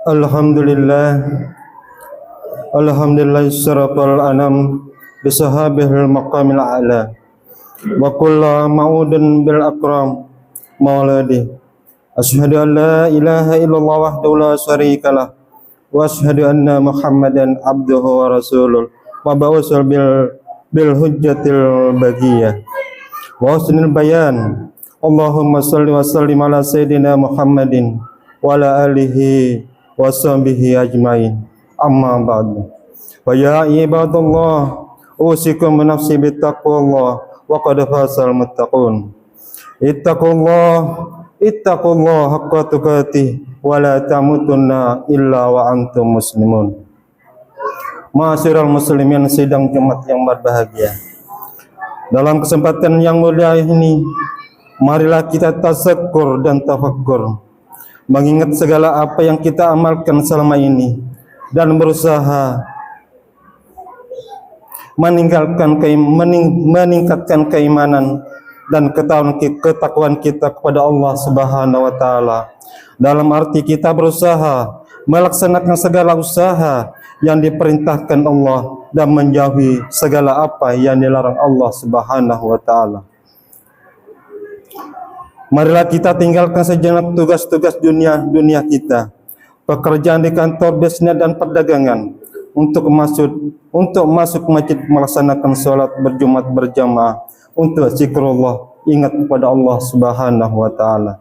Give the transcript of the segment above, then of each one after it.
Alhamdulillah, Alhamdulillah syarafal anam bisahabihil maqamil a'la wa kullu ma'udun bil akram mauladi. Asyhadu an la ilaha illallah wahdahu la syarikalah wa asyhadu anna Muhammadan abduhu wa rasuluh wa ba'usul bil hujjatil bagiyah wa husnil bayan. Allahumma salli wa sallim ala sayyidina Muhammadin wa ala alihi wa sahbihi ajmain. Amma ba'du. Wa ya ibadallah, usikum nafsi bittaqwallah wa qad fasal muttaqun. Ittaqullah haqqa tuqatih wa la tamutunna illa wa antum muslimun. Ma'asyiral muslimin sidang Jumat yang berbahagia. Dalam kesempatan yang mulia ini, marilah kita tazakkur dan tafakkur, mengingat segala apa yang kita amalkan selama ini dan berusaha meningkatkan keimanan dan ketakwaan kita kepada Allah Subhanahu wa taala. Dalam arti kita berusaha melaksanakan segala usaha yang diperintahkan Allah dan menjauhi segala apa yang dilarang Allah Subhanahu wa taala. Marilah kita tinggalkan sejenak tugas-tugas dunia kita, pekerjaan di kantor, bisnis dan perdagangan, untuk masuk masjid melaksanakan sholat berjumat berjamaah, untuk zikrullah, ingat kepada Allah Subhanahu wa taala.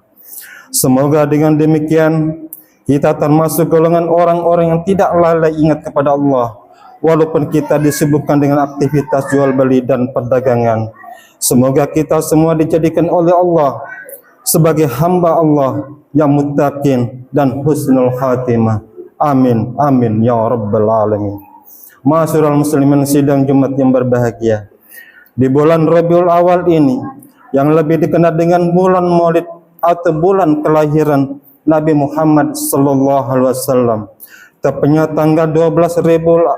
Semoga dengan demikian kita termasuk golongan orang-orang yang tidak lalai ingat kepada Allah, walaupun kita disibukkan dengan aktivitas jual beli dan perdagangan. Semoga kita semua dijadikan oleh Allah sebagai hamba Allah yang muttaqin dan husnul khatimah. Amin, amin ya rabbal alamin. Ma'asyiral muslimin sidang Jumat yang berbahagia. Di bulan Rabiul Awal ini, yang lebih dikenal dengan bulan Maulid atau bulan kelahiran Nabi Muhammad sallallahu alaihi wasallam, tepatnya tanggal 12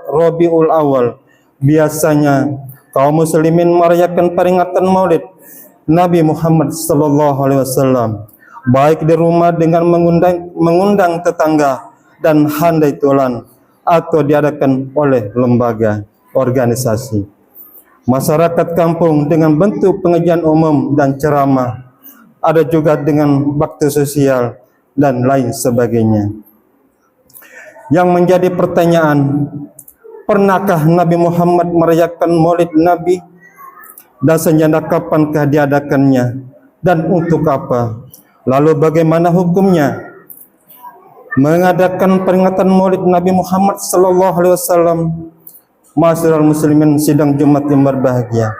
Rabiul Awal, biasanya kaum muslimin merayakan peringatan Maulid Nabi Muhammad sallallahu alaihi wasallam, baik di rumah dengan mengundang tetangga dan handai tulan, atau diadakan oleh lembaga organisasi masyarakat kampung dengan bentuk pengajian umum dan ceramah, ada juga dengan bakti sosial dan lain sebagainya. Yang menjadi pertanyaan, pernahkah Nabi Muhammad merayakan Maulid Nabi? Dan sejak kapankah diadakannya dan untuk apa? Lalu bagaimana hukumnya mengadakan peringatan Maulid Nabi Muhammad sallallahu alaihi wasallam? Ma'asyiral muslimin sidang Jumat yang berbahagia.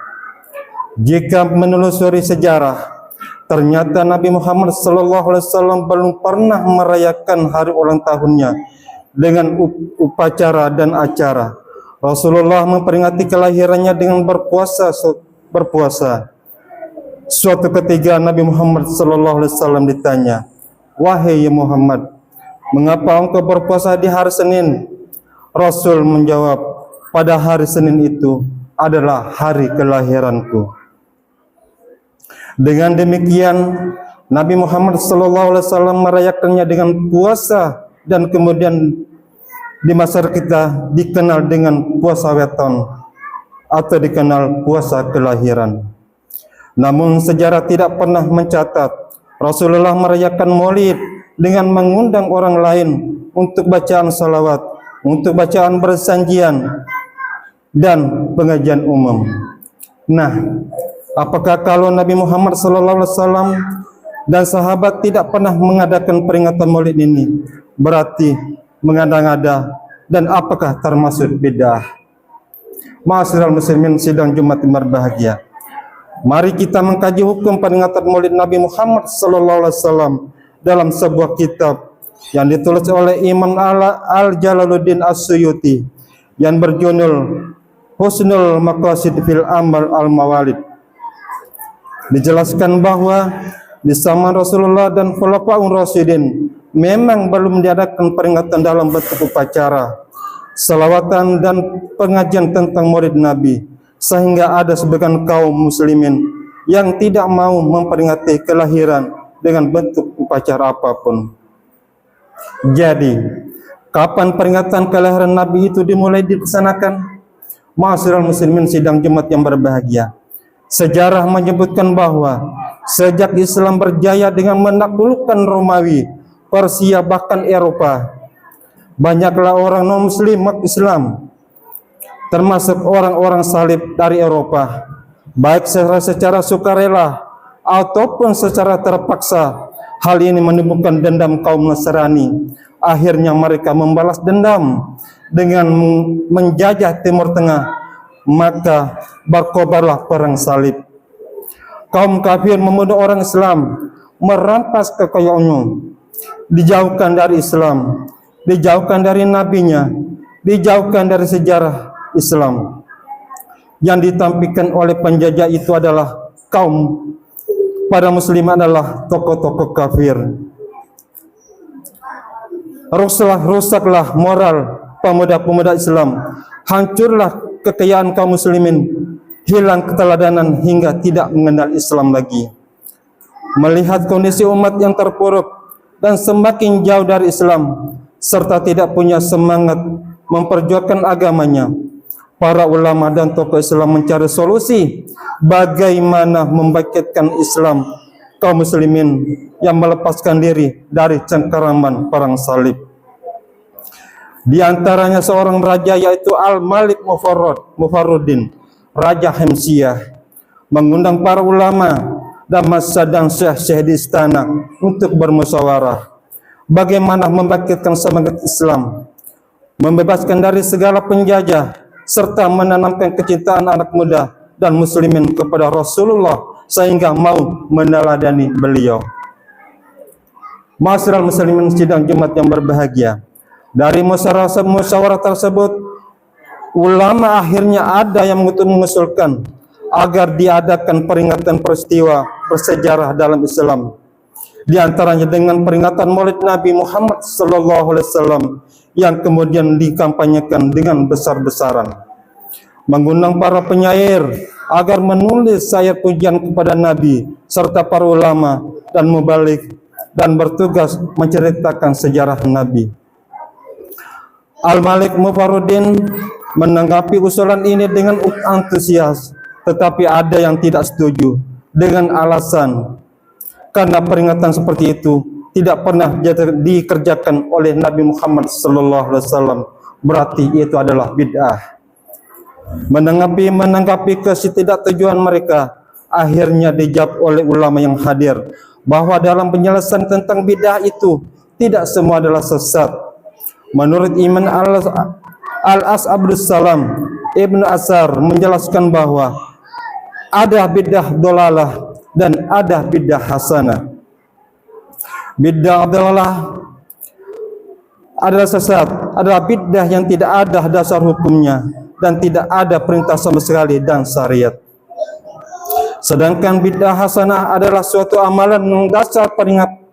Jika menelusuri sejarah, ternyata Nabi Muhammad sallallahu alaihi wasallam belum pernah merayakan hari ulang tahunnya dengan upacara dan acara. Rasulullah memperingati kelahirannya dengan berpuasa. Suatu ketika Nabi Muhammad sallallahu alaihi wasallam ditanya, "Wahai Muhammad, mengapa engkau berpuasa di hari Senin?" Rasul menjawab, "Pada hari Senin itu adalah hari kelahiranku." Dengan demikian Nabi Muhammad sallallahu alaihi wasallam merayakannya dengan puasa, dan kemudian di masyarakat kita dikenal dengan puasa weton atau dikenal puasa kelahiran. Namun sejarah tidak pernah mencatat Rasulullah merayakan Maulid dengan mengundang orang lain untuk bacaan salawat, untuk bacaan bersanjian dan pengajian umum. Nah, apakah kalau Nabi Muhammad SAW dan sahabat tidak pernah mengadakan peringatan Maulid ini, berarti mengada-ngada, dan apakah termasuk bid'ah? Ma'asyiral muslimin sidang Jumat yang berbahagia. Mari kita mengkaji hukum peringatan Maulid Nabi Muhammad SAW dalam sebuah kitab yang ditulis oleh Imam Al-Jalaluddin As-Suyuti yang berjudul Husnul Maqasid fil Amal Al-Mawalid. Dijelaskan bahwa di zaman Rasulullah dan Khulafaur Rasyidin memang belum diadakan peringatan dalam bentuk upacara, selawatan dan pengajian tentang Maulid Nabi, sehingga ada sebagian kaum muslimin yang tidak mau memperingati kelahiran dengan bentuk upacara apapun. Jadi Kapan peringatan kelahiran Nabi itu dimulai dilaksanakan? Ma'asyiral muslimin sidang Jumat yang berbahagia, sejarah menyebutkan bahwa sejak Islam berjaya dengan menaklukkan Romawi, Persia, bahkan Eropa, banyaklah orang non-muslim Islam, termasuk orang-orang salib dari Eropa, baik secara sukarela ataupun secara terpaksa. Hal ini menimbulkan dendam kaum Nasrani. Akhirnya mereka membalas dendam dengan menjajah Timur Tengah, maka berkobarlah perang salib. Kaum kafir membunuh orang Islam, merampas kekayaannya, dijauhkan dari Islam, dijauhkan dari nabinya, dijauhkan dari sejarah Islam. Yang ditampilkan oleh penjajah itu adalah kaum para muslim adalah tokoh-tokoh kafir. Rusaklah moral pemuda-pemuda Islam, hancurlah kekayaan kaum muslimin, hilang keteladanan hingga tidak mengenal Islam lagi. Melihat kondisi umat yang terpuruk dan semakin jauh dari Islam, serta tidak punya semangat memperjuangkan agamanya, para ulama dan tokoh Islam mencari solusi bagaimana membangkitkan Islam kaum muslimin yang melepaskan diri dari cengkeraman perang salib. Di antaranya seorang raja, yaitu Al-Malik Mufarruddin, Raja Hemsiyah, mengundang para ulama dan dan syekh-syekh di istana untuk bermusyawarah bagaimana membangkitkan semangat Islam, membebaskan dari segala penjajah, serta menanamkan kecintaan anak muda dan muslimin kepada Rasulullah sehingga mau meneladani beliau. Ma'asyiral muslimin sidang Jumat yang berbahagia, dari musyawarah tersebut, ulama akhirnya ada yang mengusulkan agar diadakan peringatan peristiwa bersejarah dalam Islam. Di antaranya dengan peringatan Maulid Nabi Muhammad SAW yang kemudian dikampanyekan dengan besar-besaran. Mengundang para penyair agar menulis syair pujian kepada Nabi serta para ulama dan mubalik dan bertugas menceritakan sejarah Nabi. Al-Malik Mufarruddin menanggapi usulan ini dengan antusias, tetapi ada yang tidak setuju dengan alasan karena peringatan seperti itu tidak pernah dikerjakan oleh Nabi Muhammad SAW, berarti itu adalah bid'ah. Menanggapi ketidaktujuan mereka, akhirnya dijawab oleh ulama yang hadir bahwa dalam penjelasan tentang bid'ah itu tidak semua adalah sesat. Menurut Imam Al-As Abdus Salam, Ibnu Asar menjelaskan bahwa ada bid'ah dolalah dan ada bid'ah hasanah. Bid'ah adalah sesat, adalah bid'ah yang tidak ada dasar hukumnya dan tidak ada perintah sama sekali dan syariat. Sedangkan bid'ah hasanah adalah suatu amalan yang dasar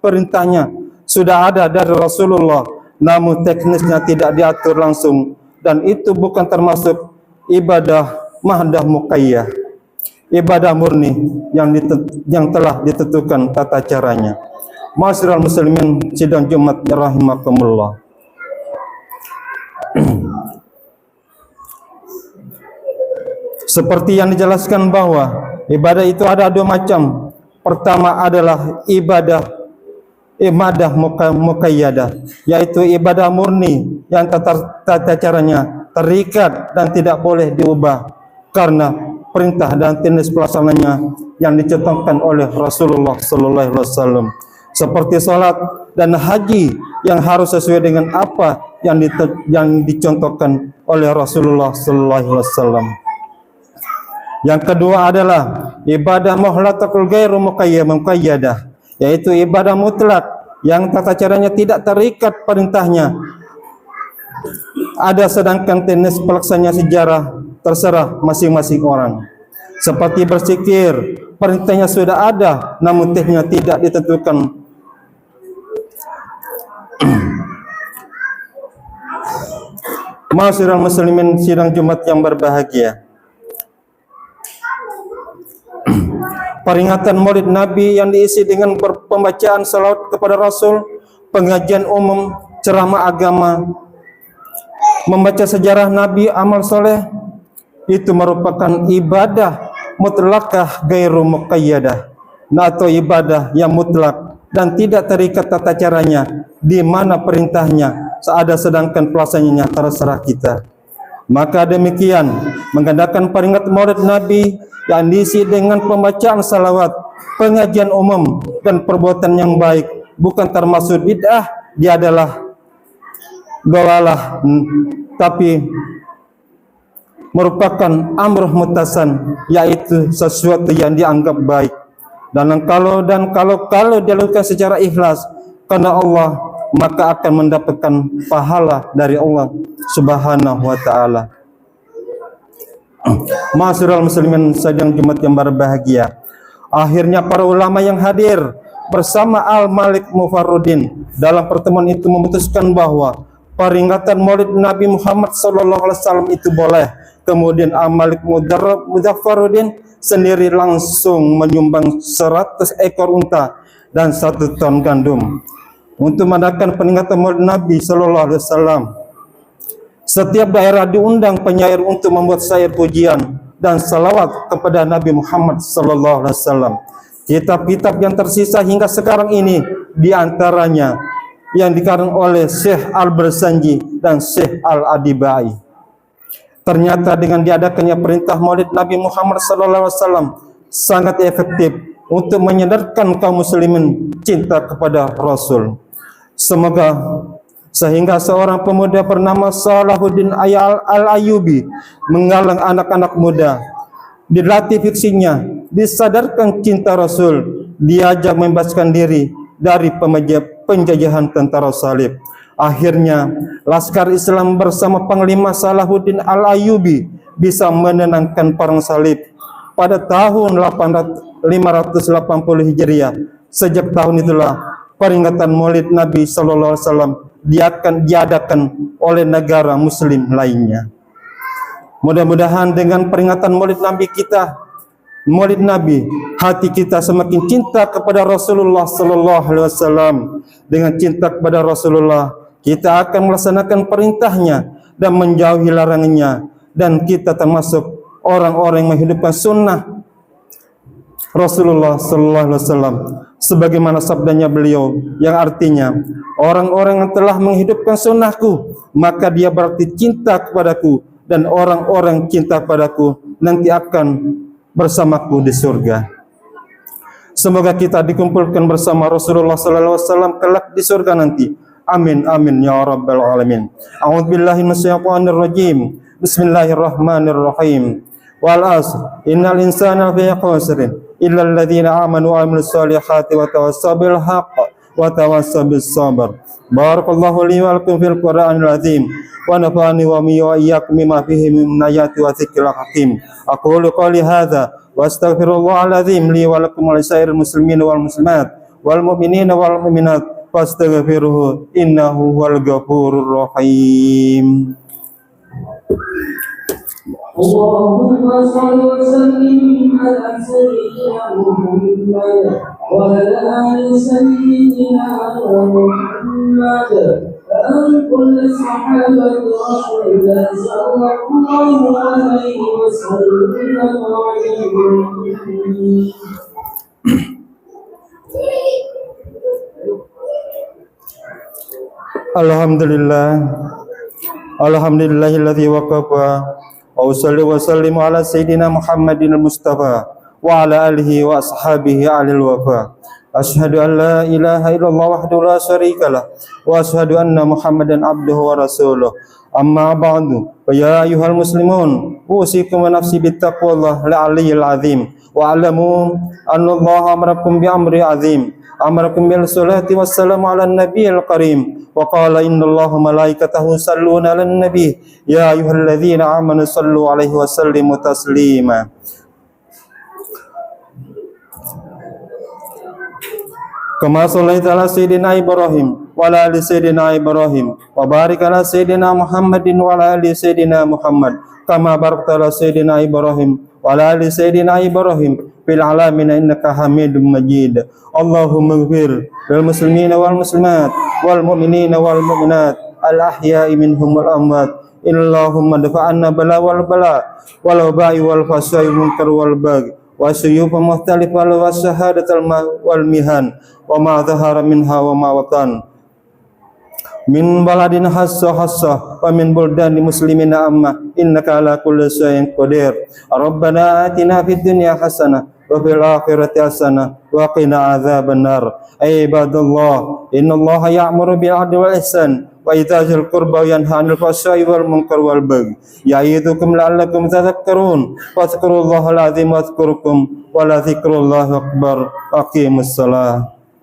perintahnya sudah ada dari Rasulullah, namun teknisnya tidak diatur langsung, dan itu bukan termasuk ibadah mahdah muqayyah, ibadah murni yang telah ditentukan tata caranya. Ma'asyiral muslimin sidang Jumat rahimakumullah. Seperti yang dijelaskan bahwa ibadah itu ada dua macam. Pertama adalah ibadah muqayyadah, yaitu ibadah murni yang tata caranya terikat dan tidak boleh diubah karena perintah dan teknis pelaksananya yang dicontohkan oleh Rasulullah sallallahu alaihi wasallam, seperti salat dan haji yang harus sesuai dengan apa yang dicontohkan oleh Rasulullah sallallahu alaihi wasallam. Yang kedua adalah ibadah muhlaqatul ghairu muqayyadah, yaitu ibadah mutlak yang tata caranya tidak terikat perintahnya ada, sedangkan teknis pelaksananya sejarah terserah masing-masing orang. Seperti berzikir, perintahnya sudah ada namun teknisnya tidak ditentukan. Ma'asyiral muslimin sidang Jumat yang berbahagia, peringatan Maulid Nabi yang diisi dengan pembacaan salawat kepada Rasul, pengajian umum, ceramah agama, Membaca sejarah Nabi amal soleh itu merupakan ibadah mutlakah gairu muqayyadah, atau ibadah yang mutlak dan tidak terikat tata caranya, di mana perintahnya ada sedangkan pelaksananya terserah kita. Maka demikian mengadakan peringatan Maulid Nabi yang diisi dengan pembacaan salawat, pengajian umum dan perbuatan yang baik bukan termasuk bid'ah. Dia adalah dolalah, tapi merupakan amruh mutasan, yaitu sesuatu yang dianggap baik. Dan kalau dilakukan secara ikhlas karena Allah, maka akan mendapatkan pahala dari Allah Subhanahu wa taala. Ma'asyiral muslimin sidang Jumat yang berbahagia. Akhirnya para ulama yang hadir bersama Al-Malik Mufarruddin dalam pertemuan itu memutuskan bahwa peringatan Maulid Nabi Muhammad SAW itu boleh. Kemudian Al-Malik Mufarruddin sendiri langsung menyumbang 100 ekor unta dan 1 ton gandum untuk mengadakan peringatan Maulid Nabi SAW. Setiap daerah diundang penyair untuk membuat syair pujian dan salawat kepada Nabi Muhammad SAW. Kitab-kitab yang tersisa hingga sekarang ini diantaranya yang dikarang oleh Syekh Al-Barsanji dan Syekh Al-Adibai. Ternyata dengan diadakannya perintah Maulid Nabi Muhammad SAW sangat efektif untuk menyadarkan kaum muslimin cinta kepada Rasul. Sehingga seorang pemuda bernama Salahuddin Al-Ayyubi menggalang anak-anak muda, dilatih fiksinya, disadarkan cinta Rasul, diajak membebaskan diri dari penjajahan tentara salib. Akhirnya Laskar Islam bersama Panglima Salahuddin Al-Ayyubi bisa menenangkan perang salib pada tahun 580 Hijriah. Sejak tahun itulah peringatan Maulid Nabi SAW diadakan oleh negara muslim lainnya. Mudah-mudahan dengan peringatan Maulid Nabi, hati kita semakin cinta kepada Rasulullah SAW. Dengan cinta kepada Rasulullah, kita akan melaksanakan perintahnya dan menjauhi larangannya, dan kita termasuk orang-orang yang menghidupkan sunnah Rasulullah SAW. Sebagaimana sabdanya beliau yang artinya, orang-orang yang telah menghidupkan sunnahku, maka dia berarti cinta kepadaku, dan orang-orang cinta kepadaku nanti akan bersamaku di surga. Semoga kita dikumpulkan bersama Rasulullah SAW kelak di surga nanti. Amin amin ya rabbal alamin. A'udzubillahi minasyaitonir rajim. Bismillahirrahmanirrahim. Wal asr innal insana lafi khusrin illa alladhina amanu wa amilus solihati wa tawassaw bil haqq wa tawassaw bis sabr. Barakallahu li wa lakum fil Qur'anil azim wa nafa'ani wa iyyakum bima fihi min ayati wa dzikril hakim. Aqulu qali hadza wa astaghfirullahal azim li wa lakum wa lisairil muslimin wal muslimat wal mu'minina wal mu'minat fastaghfiruhu innahu wal ghafurur rahim. Allahumma shalli wa sallim ala sayyidina Muhammad wa ala ali sayyidina Muhammad wa kulli sahabati Rasulillah sallallahu alaihi wasallam. Alhamdulillahilladzi waqafa wa usalli wa sallim ala sayyidina Muhammadin al-Mustafa wa ala alihi wa ashabihi alil wafa. Asyhadu an la ilaha illallah wahdahu la syarikalah wa asyhadu anna Muhammadan abduhu wa rasuluh. Amma ba'du, fa ya ayyuhal muslimun, usikum wa nafsi bittaqwallah al-aliyyil azim wa alamu annallaha amarakum bi amri azim. Amarakum bil salati wassalamu ala nabiyil karim wa qala innallaha malaikatahu yusalluna ala nabi ya ayyuhalladzina amanu sallu alaihi wa sallimu taslima. Kama shallaita ala sayyidina Ibrahim wa ala ali sayyidina Ibrahim wa barik ala sayyidina Muhammadin wa ala ali sayyidina Muhammad kama barakta ala sayyidina Ibrahim wa ala ali sayyidina Ibrahim fil alamin innaka Hamidum Majid. Allahumma ighfir lil muslimina wal muslimat wal mu'minina wal mu'minat al ahya'i minhum wal amwat Allahumma dafa'anna bala wal bala wal wabai wal fasai munkar wal baghi wa suyufa mukhtalif wal wasahadatal wal mihan wa ma dhahara minha wa ma watan min baladin hassa wa min buldani muslimina amma innaka ala kulli syai'in qadir. Rabbana atina fid dunya hasanah wa fil akhirati hasanah wa qina adzabannar. Ibadallah, innallaha ya'muru bil 'adli wal ihsan wa ita'il qurba wa yanha 'anil fahsya'i wal munkar wal baghi ya'idukum la'allakum tadhakkarun. Fadhkurullahal 'azim wadhkurukum wa la dzikrullahi akbar. Aqimussalah.